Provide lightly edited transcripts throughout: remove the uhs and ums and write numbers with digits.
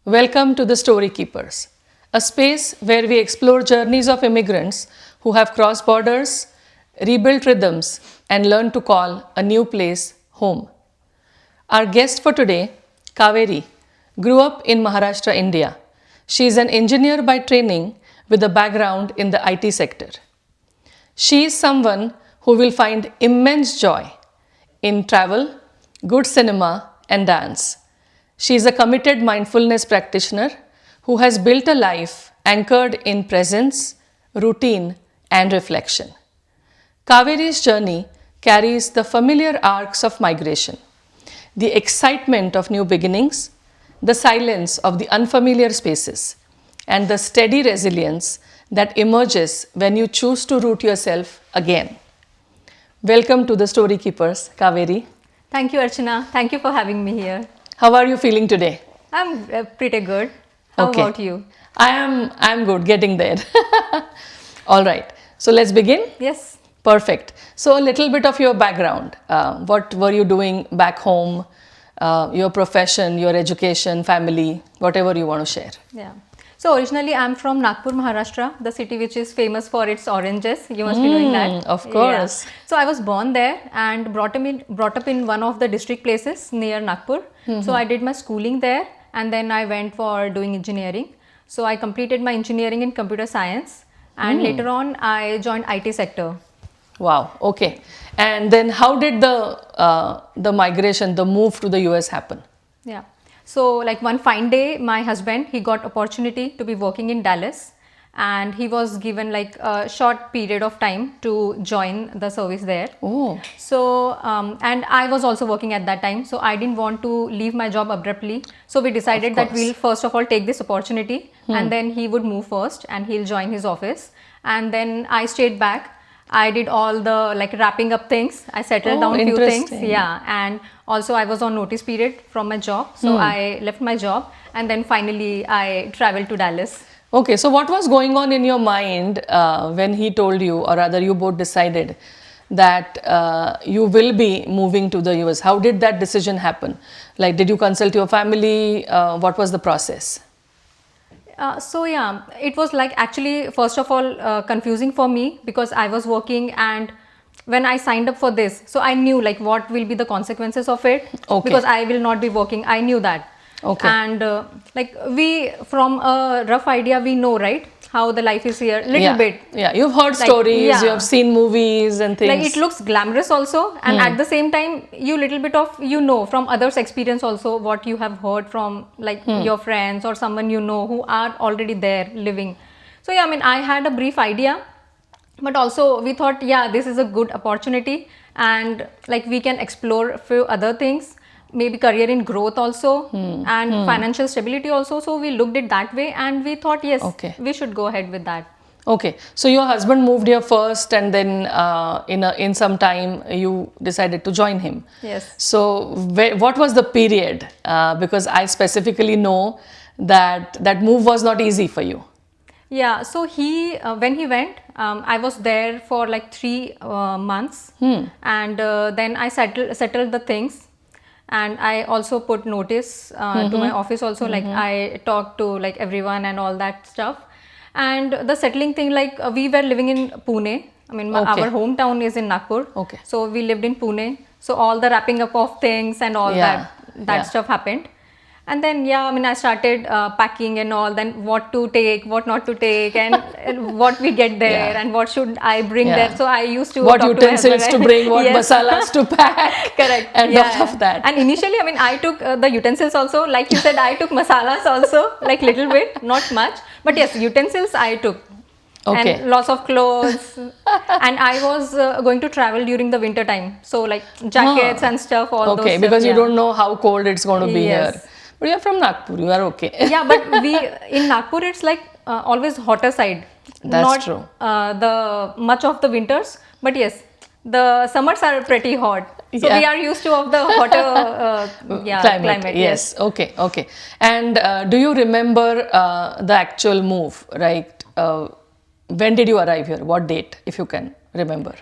Welcome to the Storykeepers, a space where we explore journeys of immigrants who have crossed borders, rebuilt rhythms, and learned to call a new place home. Our guest for today, Kaveri, grew up in Maharashtra, India. She is an engineer by training with a background in the IT sector. She is someone who will find immense joy in travel, good cinema, and dance. She is a committed mindfulness practitioner who has built a life anchored in presence, routine, and reflection. Kaveri's journey carries the familiar arcs of migration, the excitement of new beginnings, the silence of the unfamiliar spaces, and the steady resilience that emerges when you choose to root yourself again. Welcome to the Storykeepers, Kaveri. Thank you, Archana. Thank you for having me here. How are you feeling today? I'm pretty good. How about you? I'm good, getting there. All right. So let's begin. Yes. Perfect. So a little bit of your background. What were you doing back home? Your profession, your education, family, whatever you want to share. Yeah. So originally I'm from Nagpur, Maharashtra, the city which is famous for its oranges. You must be knowing that. Of course. Yeah. So I was born there and brought up in one of the district places near Nagpur. So I did my schooling there and then I went for doing engineering. So I completed my engineering in computer science and later on I joined IT sector. Wow. Okay. And then how did the migration, the move to the US happen? Yeah. So like one fine day, my husband, he got opportunity to be working in Dallas and he was given like a short period of time to join the service there. Oh. So, and I was also working at that time. So I didn't want to leave my job abruptly. So we decided that we'll first of all take this opportunity and then he would move first and he'll join his office. And then I stayed back. I did all the like wrapping up things. I settled down few things. Yeah. And also I was on notice period from my job. So I left my job and then finally I traveled to Dallas. Okay. So what was going on in your mind when he told you, or rather you both decided that you will be moving to the US? How did that decision happen? Like, did you consult your family? What was the process? So yeah, it was like actually first of all confusing for me because I was working and when I signed up for this, so I knew like what will be the consequences of it because I will not be working. I knew that. Okay. And like we from a rough idea we know, right, how the life is here little bit. Yeah, you've heard stories, you have seen movies and things. Like it looks glamorous also and at the same time you little bit of from others experience also what you have heard from like your friends or someone you know who are already there living. So yeah, I mean I had a brief idea but also we thought yeah, this is a good opportunity and like we can explore a few other things, maybe career in growth also and financial stability also. So we looked it that way and we thought yes, we should go ahead with that. Okay, so your husband moved here first and then in some time you decided to join him. Yes. So what was the period? Because I specifically know that move was not easy for you. Yeah, so he when he went, I was there for like 3 months and then I settled the things. And I also put notice to my office also, like I talked to like everyone and all that stuff. And the settling thing, like we were living in Pune. I mean, our hometown is in Nagpur. Okay. So we lived in Pune. So all the wrapping up of things and all that stuff happened. And then yeah, I mean I started packing and all, then what to take, what not to take and what we get there and what should I bring there. So I used to what utensils to bring, what masalas to pack. Correct. And all of that. And initially I mean I took the utensils also, like you said, I took masalas also, like little bit, not much, but yes, utensils I took. And lots of clothes and I was going to travel during the winter time, so like jackets and stuff, all those stuff, because you don't know how cold it's going to be here. But you're from Nagpur, you are okay. Yeah, but in Nagpur it's like always hotter side. That's true. The much of the winters, but yes, the summers are pretty hot. So we are used to of the hotter climate. Yes. Okay. And do you remember the actual move, right? When did you arrive here? What date, if you can remember?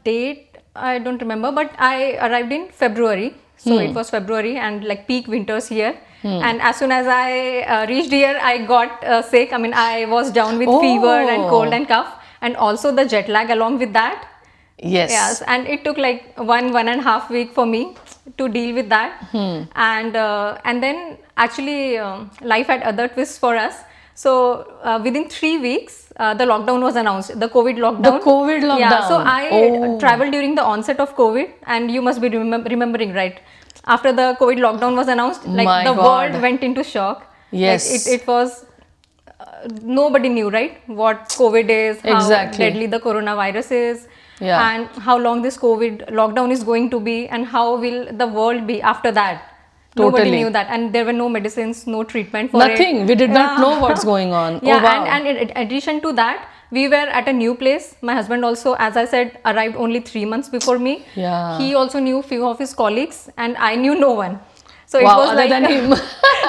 Date I don't remember, but I arrived in February. So it was February and like peak winters here. And as soon as I reached here, I got sick. I mean, I was down with fever and cold and cough, and also the jet lag along with that. Yes. Yes, and it took like 1.5 weeks for me to deal with that. And then actually life had other twists for us. So within 3 weeks, the lockdown was announced, the COVID lockdown. The COVID lockdown. Yeah, so I traveled during the onset of COVID, and you must be remembering, right? After the COVID lockdown was announced, like the world went into shock. Yes. Like it was, nobody knew, right, what COVID is, how deadly the coronavirus is. Yeah. And how long this COVID lockdown is going to be, and how will the world be after that. Nobody knew that, and there were no medicines, no treatment for Nothing. We did not know what's going on. Yeah, oh, wow. and in addition to that, we were at a new place. My husband also, as I said, arrived only 3 months before me. Yeah. He also knew few of his colleagues, and I knew no one. So it wow, was other like than him.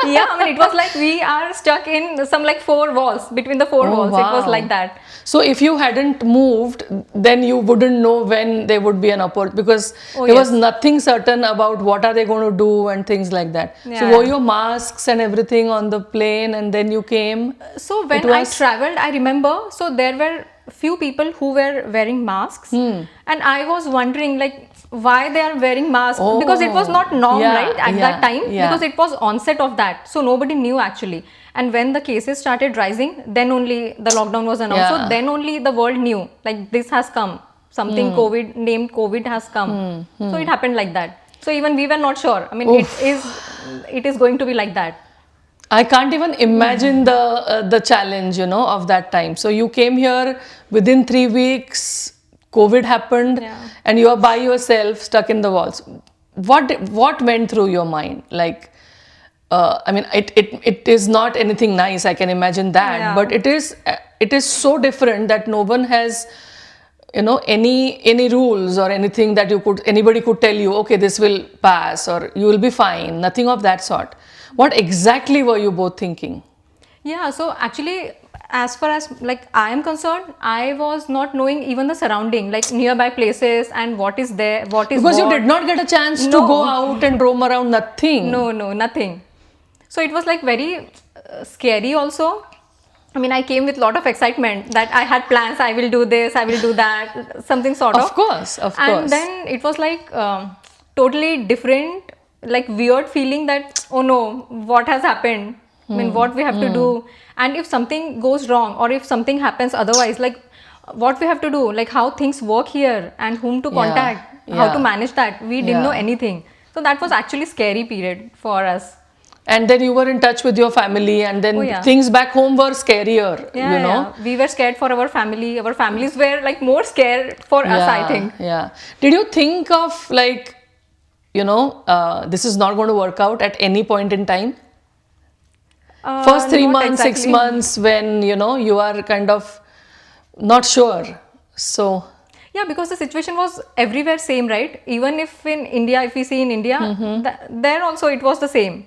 yeah, I mean, it was like we are stuck in some like 4 walls, between the 4 walls. Wow. It was like that. So if you hadn't moved, then you wouldn't know when there would be an opportunity, because there was nothing certain about what are they going to do and things like that. Yeah. So were your masks and everything on the plane, and then you came? So when I traveled, I remember, so there were few people who were wearing masks, and I was wondering like why they are wearing masks, because it was not norm, right, at that time, because it was onset of that, so nobody knew actually. And when the cases started rising, then only the lockdown was announced. So then only the world knew like this has come, something COVID named COVID has come. So it happened like that. So even we were not sure. I mean, it is going to be like that. I can't even imagine the challenge, of that time. So you came here within 3 weeks. COVID happened, and you are by yourself, stuck in the walls. What went through your mind? Like, I mean, it is not anything nice. I can imagine that, but it is so different that no one has, any rules or anything that anybody could tell you. Okay, this will pass, or you will be fine. Nothing of that sort. What exactly were you both thinking? Yeah, so actually, as far as like I am concerned, I was not knowing even the surrounding, like nearby places and what is there, what is because you did not get a chance to go out and roam around. Nothing. No, nothing. So it was like very scary also. I mean, I came with a lot of excitement that I had plans. I will do this, I will do that, something sort of. Of course. And then it was like totally different, like weird feeling that, oh no, what has happened? I mean, what we have to do, and if something goes wrong, or if something happens otherwise, like what we have to do, like how things work here, and whom to contact, how to manage that. We didn't know anything. So that was actually scary period for us. And then you were in touch with your family, and then things back home were scarier, Yeah. We were scared for our family. Our families were like more scared for us, I think. Yeah. Did you think of like, this is not going to work out at any point in time? First 3 months, exactly. 6 months, when you are kind of not sure. So yeah, because the situation was everywhere same, right? Even if in India, if we see in India, there also it was the same.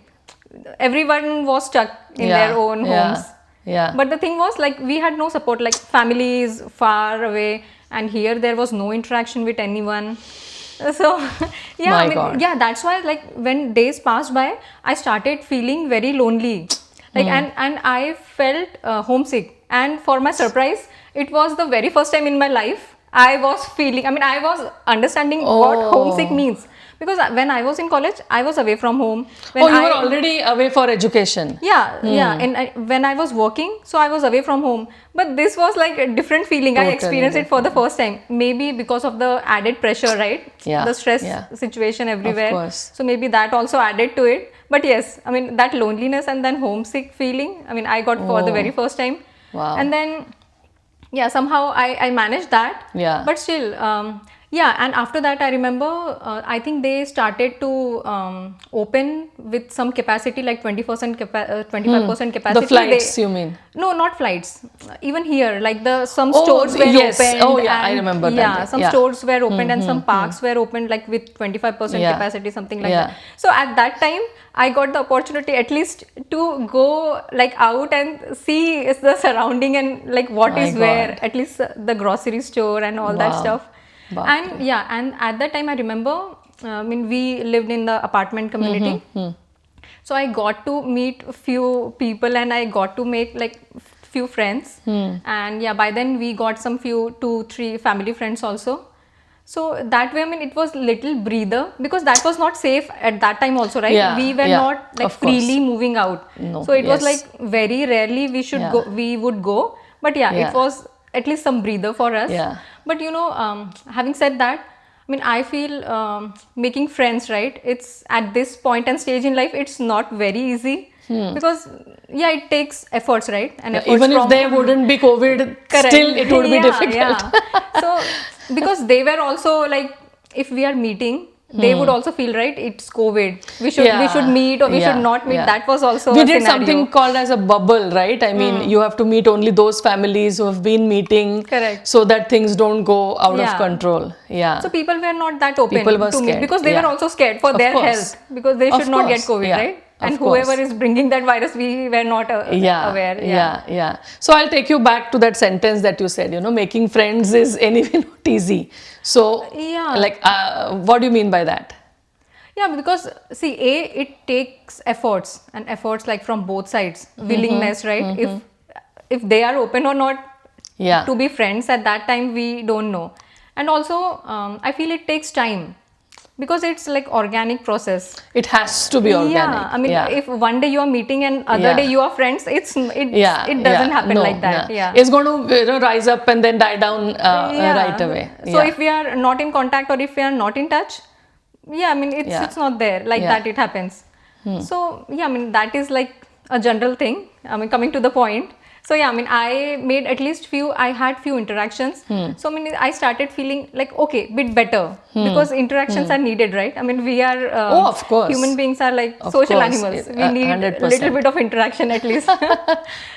Everyone was stuck in their own homes. Yeah. But the thing was, like, we had no support, like families far away, and here there was no interaction with anyone. So yeah, that's why like when days passed by, I started feeling very lonely. Like and I felt homesick, and for my surprise, it was the very first time in my life I was feeling, I was understanding what homesick means, because when I was in college, I was away from home. When you were already away for education. Yeah, and when I was working, so I was away from home, but this was like a different feeling. Totally. I experienced it for the first time, maybe because of the added pressure, right? The stress situation everywhere. Of course. So maybe that also added to it. But yes, that loneliness and then homesick feeling, I got for the very first time. Wow. And then, somehow I managed that. Yeah. But still, and after that I remember, I think they started to open with some capacity, like 20%, 25% capacity. The flights, you mean? No, not flights. Even here, like some stores were opened. Oh yeah, I remember that. Yeah, some stores were opened and some parks were opened, like with 25% capacity, something like that. So at that time, I got the opportunity at least to go like out and see the surrounding and like what is where, at least the grocery store and all that stuff. And and at that time I remember I mean, we lived in the apartment community. So I got to meet few people and I got to make like few friends. And yeah, by then we got some few 2-3 family friends also. So that way, I mean, it was little breather because that was not safe at that time also, right? Yeah, We were yeah, not like of course. freely moving out. No, So it was yes. like very rarely we would go. But yeah, Yeah. it was at least some breather for us. Yeah. But you know, having said that, I mean, I feel making friends, right? It's at this point and stage in life, it's not very easy because yeah, it takes efforts, right? And efforts Even if from there wouldn't be COVID, Correct. still it would be Yeah, difficult. Yeah. So because they were also like, if we are meeting, they would also feel, right, it's COVID. We should meet or we should not meet. That was also we a did scenario. something called as a bubble, right? I mean, you have to meet only those families who have been meeting, Correct. so that things don't go out of Yeah. control. Yeah. So people were not that open People were to meet scared, because they yeah. were also scared for Of their course. health because they Of should not get course, COVID, yeah. right? Of And course. whoever is bringing that virus, we were not aware. Yeah. So I'll take you back to that sentence that you said, making friends is anyway not easy. So, Yeah. like, what do you mean by that? Yeah, because see, it takes efforts and efforts like from both sides, willingness, right? If they are open or not Yeah. to be friends at that time, we don't know. And also, I feel it takes time because it's like organic process. It has to be organic. Yeah, I mean, if one day you are meeting and other Yeah. day you are friends, it doesn't happen No, like that. no. Yeah, It's going to rise up and then die down right away. So if we are not in contact or if we are not in touch, yeah, I mean, it's not there like that. It happens. So yeah, I mean, that is like a general thing. I mean, coming to the point. So yeah, I mean, I made at least I had few interactions. So I mean, I started feeling like, okay, bit better because interactions are needed, right? I mean, we are, of course. human beings are like Of social course. animals. We need 100%. a little bit of interaction at least.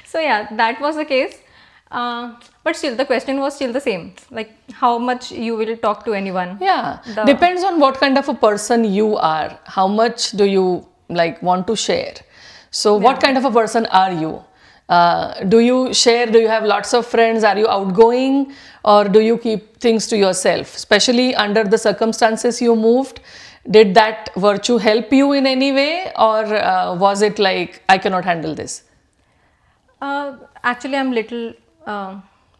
So yeah, that was the case. But still, the question was still the same. Like, how much you will talk to anyone? Yeah, depends on what kind of a person you are. How much do you like want to share? So, what kind of a person are you? Do you share? Do you have lots of friends? Are you outgoing, or do you keep things to yourself? Especially under the circumstances you moved, did that virtue help you in any way, or was it like I cannot handle this? Actually, I'm little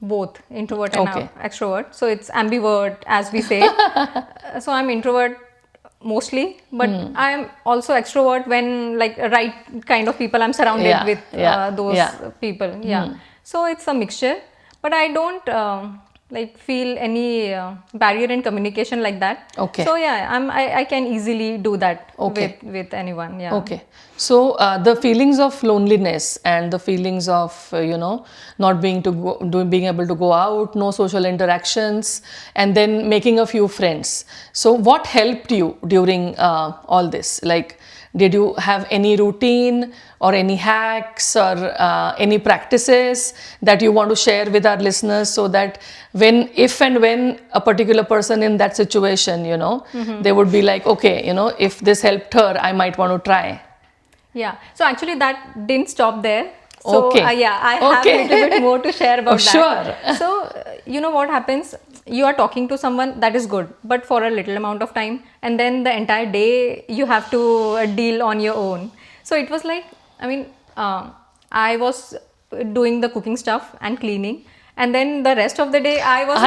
both introvert and extrovert. So it's ambivert, as we say. So I'm introvert mostly, but I'm also extrovert when like right kind of people I'm surrounded with those people. Yeah. So it's a mixture, but I don't like feel any barrier in communication like that. Okay. So yeah, I can easily do that with anyone. Yeah. Okay. So the feelings of loneliness and the feelings of not being able to go out, no social interactions, and then making a few friends. So what helped you during all this? Like, did you have any routine or any hacks or any practices that you want to share with our listeners so that if and when a particular person in that situation, they would be like, okay, if this helped her, I might want to try. Yeah. So actually that didn't stop there. So I have a little bit more to share about that. Sure. So you know what happens? You are talking to someone, that is good, but for a little amount of time, and then the entire day you have to deal on your own. So it was like, I mean, I was doing the cooking stuff and cleaning, and then the rest of the day I was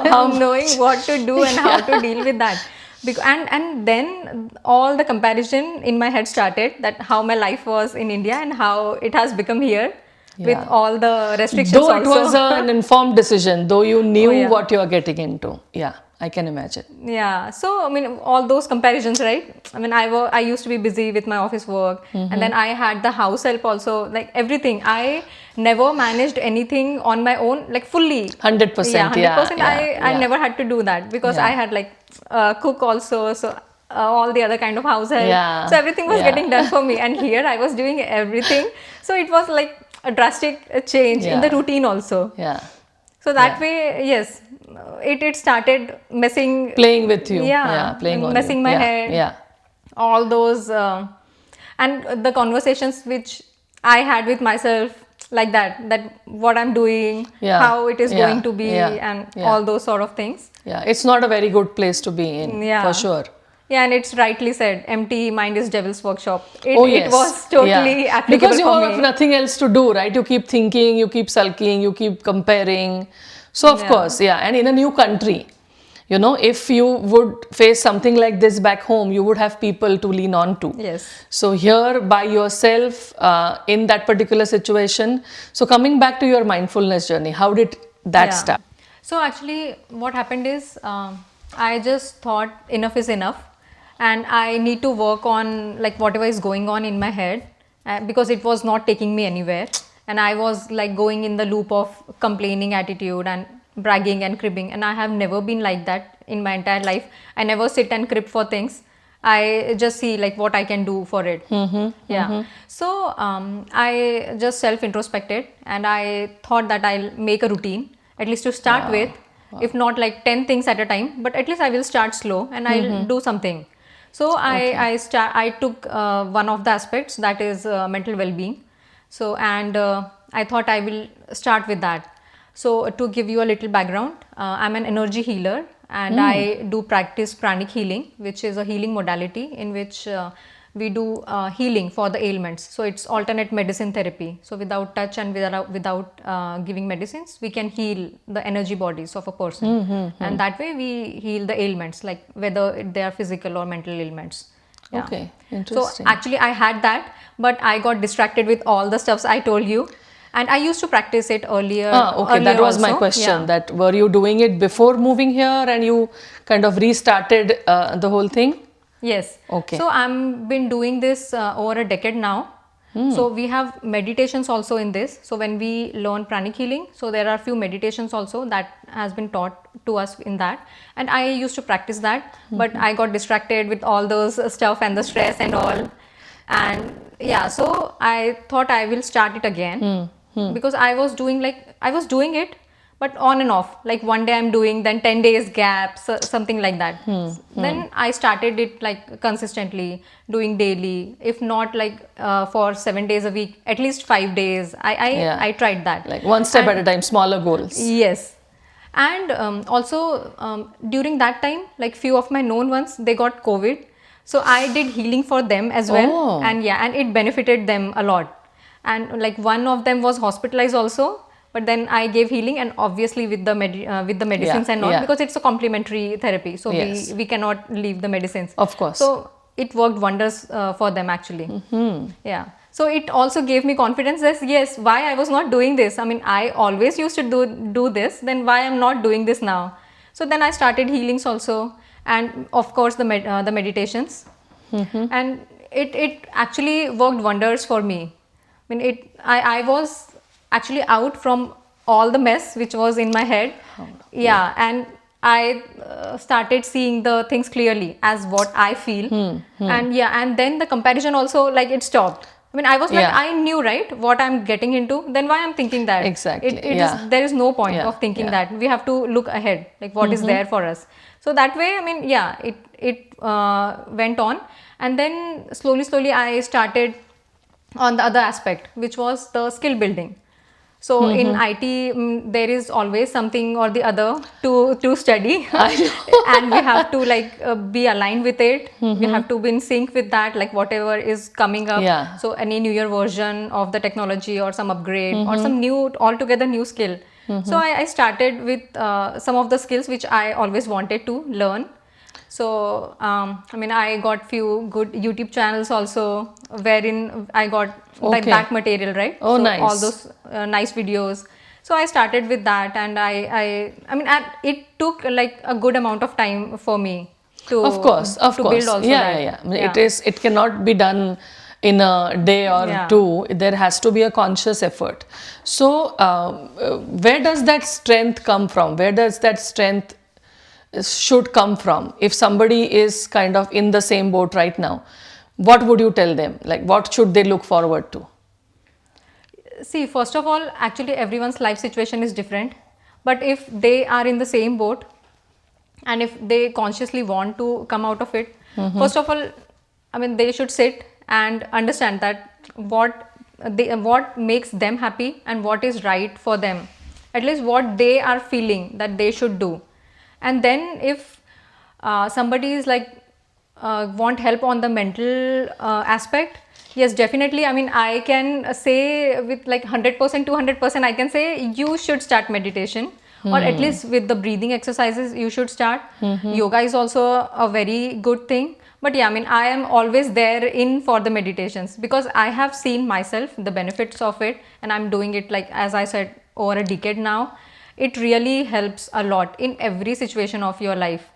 not knowing what to do and how to deal with that. And then all the comparison in my head started, that how my life was in India and how it has become here. With all the restrictions though also. It was an informed decision, though you knew what you are getting into. Yeah, I can imagine. Yeah, so I mean, all those comparisons, right? I mean, I used to be busy with my office work, and then I had the house help also, like everything. I never managed anything on my own, like fully. 100%. Yeah, 100%. I never had to do that because I had like cook also, so all the other kind of house help. Yeah. So everything was getting done for me, and here I was doing everything. So it was like a drastic change in the routine also. Yeah. So that way, yes, it started playing with you. Playing on messing my head. Yeah. All those and the conversations which I had with myself, like that what I'm doing, how it is going to be, and all those sort of things. Yeah, it's not a very good place to be in, for sure. Yeah, and it's rightly said, empty mind is devil's workshop. Oh It yes. was totally Yeah. applicable Because you for have me. nothing else to do, right? You keep thinking, you keep sulking, you keep comparing. So of Yeah. course, yeah. And in a new country, you know, if you would face something like this back home, you would have people to lean on to. Yes. So here by yourself in that particular situation. So coming back to your mindfulness journey, how did that Yeah. start? So actually, what happened is, I just thought enough is enough, and I need to work on like whatever is going on in my head, because it was not taking me anywhere, and I was like going in the loop of complaining attitude and bragging and cribbing, and I have never been like that in my entire life. I never sit and crib for things. I just see like what I can do for it. Yeah. So I just self introspected, and I thought that I'll make a routine, at least to start with, if not like 10 things at a time, but at least I will start slow and I'll do something. So I took one of the aspects, that is mental well-being. So and I thought I will start with that. So to give you a little background, I'm an energy healer, and I do practice pranic healing, which is a healing modality in which we do healing for the ailments. So it's alternate medicine therapy. So without touch and without giving medicines, we can heal the energy bodies of a person, and that way we heal the ailments, like whether they are physical or mental ailments. Yeah. Okay, So interesting. actually I had that, but I got distracted with all the stuffs I told you, and I used to practice it earlier. Okay, that earlier was my also. question. Yeah. That were you doing it before moving here and you kind of restarted the whole thing? Yes. Okay. So I'm been doing this over a decade now. So we have meditations also in this. So when we learn pranic healing, so there are few meditations also that has been taught to us in that, and I used to practice that, but I got distracted with all those stuff and the stress and all, and yeah, so I thought I will start it again, because I was doing it, but on and off, like one day I'm doing, then 10 days gap, so something like that. Then I started it like consistently doing daily, if not like for 7 days a week, at least 5 days. Yeah. I tried that, Like one step And- at a time, smaller goals. yes. And also during that time, like few of my known ones, they got COVID, so I did healing for them as well. Oh. And yeah, and it benefited them a lot, and like one of them was hospitalized also, but then I gave healing, and obviously with the medicines and all, yeah. because it's a complementary therapy, so Yes. we cannot leave the medicines, Of course. so it worked wonders for them actually. Yeah. So it also gave me confidence that yes, why I was not doing this. I mean, I always used to do this. Then why I'm not doing this now? So then I started healings also, and of course the meditations, and it actually worked wonders for me. I mean, I was actually out from all the mess which was in my head. Yeah, and I started seeing the things clearly as what I feel, and yeah, and then the comparison also, like, it stopped. I mean, I was like, Yeah. I knew, right, what I'm getting into. Then why I'm thinking that? Exactly, It yeah. is, there is no point Yeah, of thinking yeah. that. We have to look ahead, like what is there for us. So that way, I mean, yeah, it went on, and then slowly I started on the other aspect, which was the skill building. So in IT, there is always something or the other to study, and we have to like be aligned with it. We have to be in sync with that, like whatever is coming up. Yeah. So any newer version of the technology or some upgrade or some new, altogether new skill. So I started with some of the skills which I always wanted to learn. So I mean, I got few good YouTube channels also, wherein I got like Okay. that material, right? Oh, so nice. all those nice videos. So I started with that, and I mean, it took like a good amount of time for me to Of course. build also Yeah, that. yeah, yeah. I mean, it cannot be done in a day or Yeah. two. There has to be a conscious effort. So where does that strength come from? Where does that strength should come from? If somebody is kind of in the same boat right now, what would you tell them? Like, what should they look forward to? See, first of all, actually everyone's life situation is different, but if they are in the same boat, and if they consciously want to come out of it, first of all, I mean, they should sit and understand that what makes them happy and what is right for them, at least what they are feeling that they should do. And then if somebody is like want help on the mental aspect, yes, definitely. I mean, I can say with like 100%, 200%, I can say you should start meditation, or at least with the breathing exercises, you should start. Yoga is also a very good thing. But yeah, I mean, I am always there in for the meditations because I have seen myself the benefits of it, and I'm doing it, like as I said, over a decade now. It really helps a lot in every situation of your life,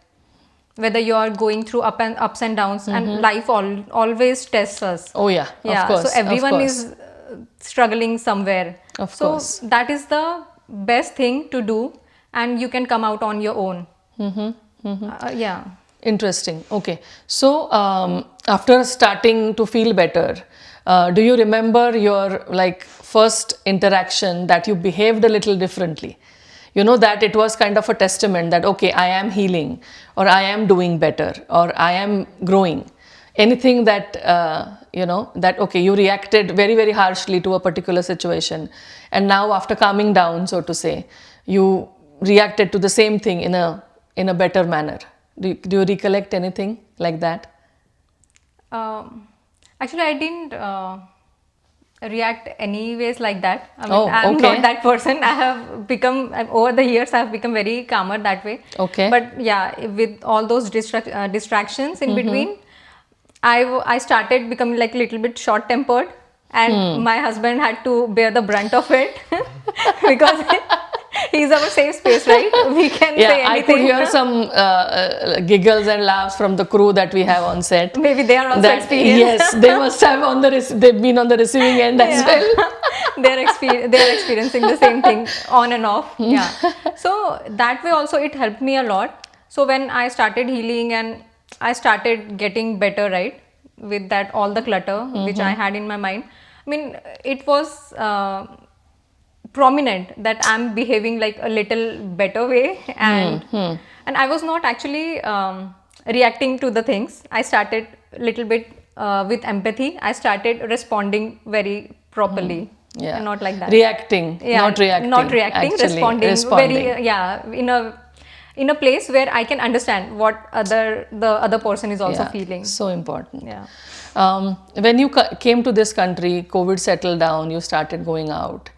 whether you are going through ups and downs, and life always tests us. Oh yeah, Yeah, of course. so everyone of course. is struggling somewhere. Of so course. that is the best thing to do, and you can come out on your own. Yeah. Interesting. Okay. So after starting to feel better, do you remember your like first interaction that you behaved a little differently? You know, that it was kind of a testament that, okay, I am healing, or I am doing better, or I am growing. Anything that, that, okay, you reacted very, very harshly to a particular situation. And now after calming down, so to say, you reacted to the same thing in a better manner. Do you recollect anything like that? Actually, I didn't react anyways like that. I mean, Oh, I'm okay. not that person. I have become, over the years, I have become very calmer that way. Okay. But yeah, with all those distractions in between, I started becoming like a little bit short tempered, and my husband had to bear the brunt of it because he's our safe space, right? We can say anything. I could hear some giggles and laughs from the crew that we have on set. Maybe they are also That, experienced. yes, they must have they've been on the receiving end as well. They're experiencing the same thing on and off. Yeah. So that way also it helped me a lot. So when I started healing and I started getting better, right, with that all the clutter which I had in my mind. I mean, it was prominent that I'm behaving like a little better way, and I was not actually reacting to the things. I started little bit with empathy. I started responding very properly. Yeah. Not like that. Reacting, not reacting. Not reacting, actually, responding. Very, in a place where I can understand what the other person is also feeling. So important. Yeah. When you came to this country, COVID settled down, you started going out.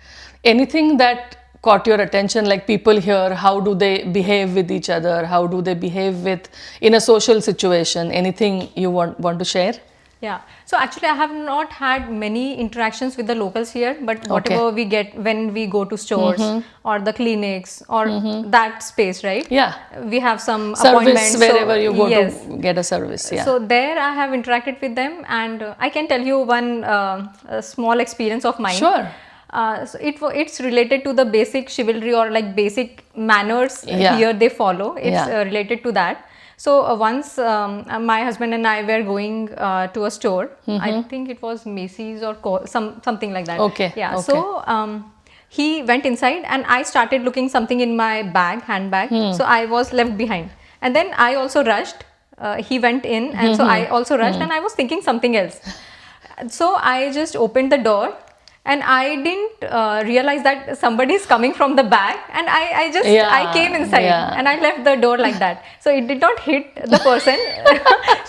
Anything that caught your attention, like people here, how do they behave with each other? How do they behave in a social situation? Anything you want to share? Yeah. So actually I have not had many interactions with the locals here, but whatever we get when we go to stores or the clinics or that space, right? Yeah. We have some service appointments. Wherever you go to get a service. Yeah. So there I have interacted with them, and I can tell you one small experience of mine. Sure. So it's related to the basic chivalry or like basic manners here they follow. It's related to that. So once my husband and I were going to a store. I think it was Macy's or something like that. Okay. Yeah. Okay. So he went inside and I started looking something in my handbag. So I was left behind, and then I also rushed. He went in, and so I also rushed, and I was thinking something else. So I just opened the door. And I didn't realize that somebody is coming from the back, and I came inside and I left the door like that. So it did not hit the person.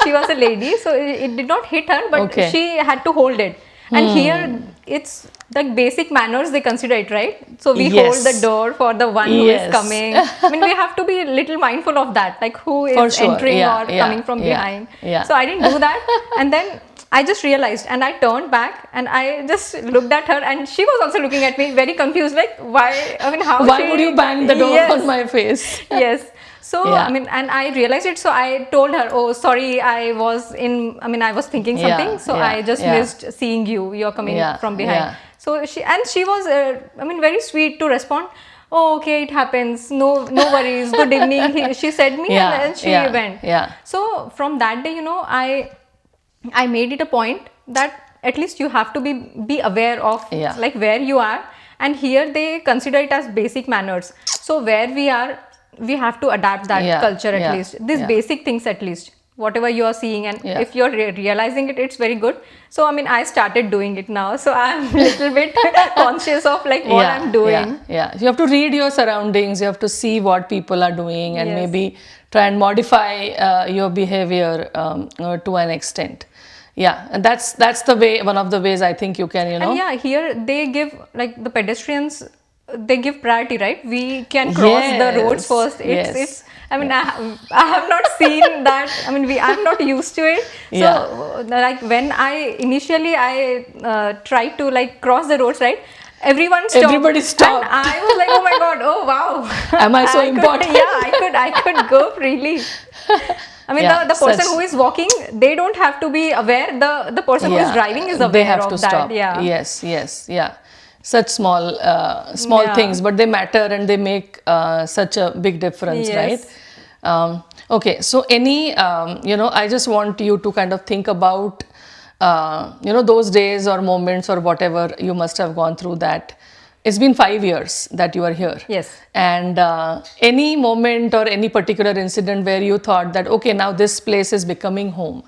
She was a lady, so it did not hit her, but she had to hold it. And here it's like basic manners they consider it, right? So we hold the door for the one who is coming. I mean, we have to be a little mindful of that, like who is entering or coming from behind. So I didn't do that, and then I just realized, and I turned back and I just looked at her, and she was also looking at me very confused, like why? I mean, how? Why would you bang the door on my face? Yes. So I mean, and I realized it. So I told her, "Oh, sorry, I was thinking something. So I just missed seeing you. You're coming from behind." So she was, very sweet to respond. Oh, okay, it happens. No worries. Good evening. She said me, and then she went. Yeah. So from that day, I made it a point that at least you have to be aware of like where you are, and here they consider it as basic manners. So where we are, we have to adapt that culture at least. These basic things at least whatever you are seeing, and Yeah. if you're realizing it, it's very good. So I mean, I started doing it now, so I'm a little bit conscious of like what I'm doing. Yeah. You have to read your surroundings. You have to see what people are doing, and Yes. maybe try and modify your behavior to an extent. Yeah, and that's the way. One of the ways I think you can, And yeah, here they give like the pedestrians, they give priority, right? We can cross the roads Yes, first. yes. It's. I mean, I have not seen that. I mean, I'm not used to it. So, Yeah. like when initially I tried to like cross the roads, right? Everyone stopped. Everybody stopped. And I was like, oh my god, oh wow. Am I so could- important? Yeah, I could go freely. I mean, Yeah, the person such- who is walking, they don't have to be aware. The person who is driving is aware they have of to that. stop. Yeah. Yes, yeah. Such small Yeah. things, but they matter and they make such a big difference, Yes. right? Okay, so I just want you to kind of think about those days or moments or whatever you must have gone through. That it's been 5 years that you are here. Yes. And any moment or any particular incident where you thought that, okay, now this place is becoming home.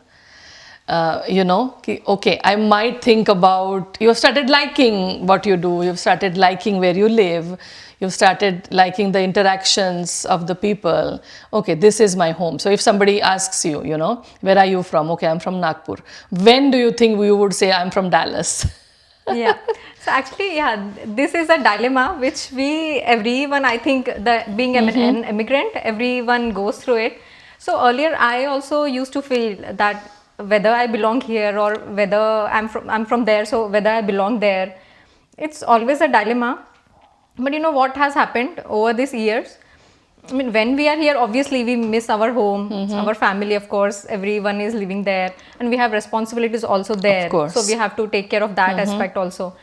Okay, I might think about, you've started liking what you do, you've started liking where you live, you've started liking the interactions of the people. Okay, this is my home. So if somebody asks you, where are you from? Okay, I'm from Nagpur. When do you think you would say, I'm from Dallas? Yeah. So actually, yeah, this is a dilemma which everyone, I think, being an immigrant, everyone goes through it. So earlier, I also used to feel that whether I belong here or whether I'm from there, so whether I belong there, it's always a dilemma. But you know what has happened over these years? I mean, when we are here, obviously we miss our home, our family, of course, everyone is living there, and we have responsibilities also there. Of course. So we have to take care of that aspect also.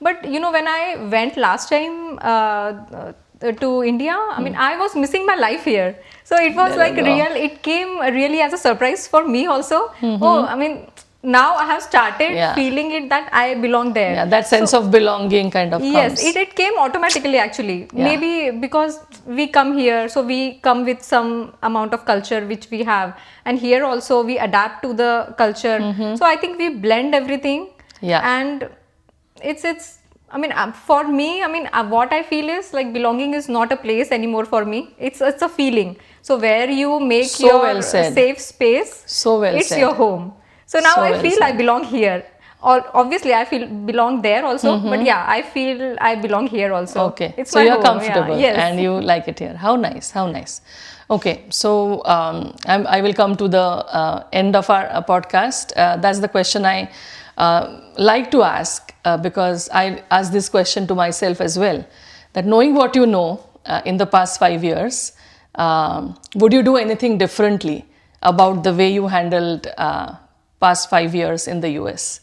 But when I went last time to India, I mean, I was missing my life here. So it was There you go. it came really as a surprise for me also. Oh, I mean, now I have started feeling it that I belong there. Yeah, that sense of belonging kind of Yes, comes. it came automatically actually. Maybe because we come here, so we come with some amount of culture which we have, and here also we adapt to the culture. So I think we blend everything. Yeah. And it's. I mean, for me, I mean, what I feel is like belonging is not a place anymore for me. It's a feeling. So where you make So your well said. safe space, So well it's said. your home. So now So I well feel said. I belong here. Or obviously I feel belong there also, but yeah, I feel I belong here also. Okay, It's so my you're home, comfortable yeah. Yes. and you like it here. How nice, how nice. Okay, so I will come to the end of our podcast. That's the question I like to ask because I ask this question to myself as well. That knowing what you know in the past 5 years, would you do anything differently about the way you handled past 5 years in the US?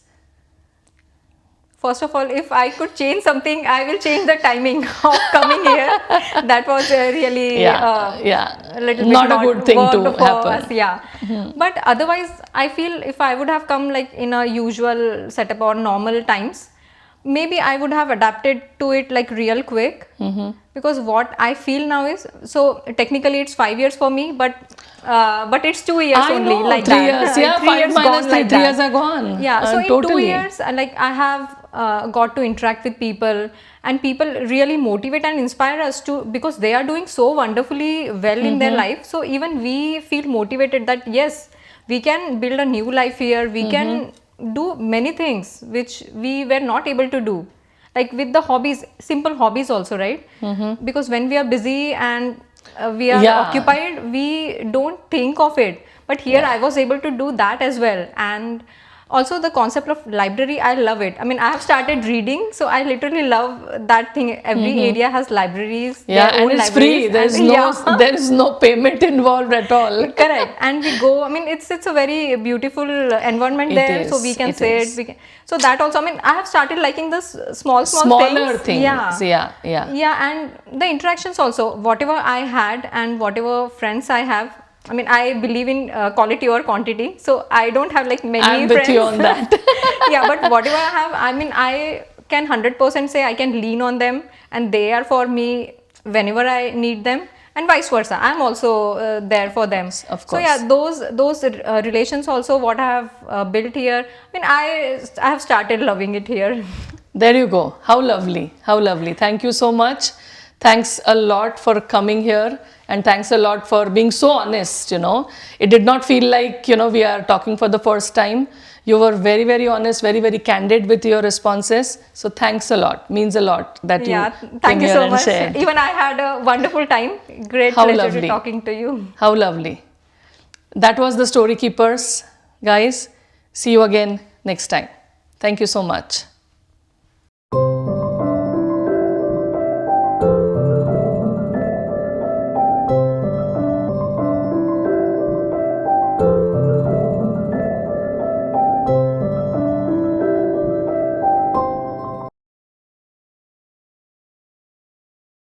First of all, if I could change something, I will change the timing of coming here. That was really a little bit not a good thing to worked for happen. us, yeah. But otherwise, I feel if I would have come like in a usual setup or normal times, maybe I would have adapted to it like real quick. Because what I feel now is, so technically it's 5 years for me, but it's 2 years I only, know, like 3 that. years. Yeah, 3 5 years minus gone 3, like 3 that. years are gone. Yeah, so in totally. 2 years, like I have got to interact with people, and people really motivate and inspire us to, because they are doing so wonderfully well in their life. So even we feel motivated that yes, we can build a new life here. We can do many things which we were not able to do. Like with the hobbies, simple hobbies also, right? Because when we are busy and we are occupied, we don't think of it. But here I was able to do that as well. And also the concept of library, I love it. I mean, I have started reading, so I literally love that thing. Every area has libraries. Yeah, their and own it's free. libraries, There is no payment involved at all. Correct. And we go, I mean, it's a very beautiful environment there, so we can sit. So that also, I mean, I have started liking this smaller things. Yeah, Yeah. and the interactions also, whatever I had and whatever friends I have, I mean, I believe in quality or quantity, so I don't have like many I'm friends. with you on that. Yeah, but whatever I have, I mean, I can 100% say I can lean on them, and they are for me whenever I need them. and vice versa. I'm also there for them. Of So course. yeah, those relations also what I have built here. I mean, I have started loving it here. There you go. How lovely. How lovely. Thank you so much. Thanks a lot for coming here, and thanks a lot for being so honest, you know. It did not feel like, you know, we are talking for the first time. You were very, very honest, very, very candid with your responses. So thanks a lot. Means a lot that Yeah, you thank came you here so and much. shared. Even I had a wonderful time. Great How pleasure lovely. to talking to you. How lovely. That was the Story Keepers, guys. See you again next time. Thank you so much.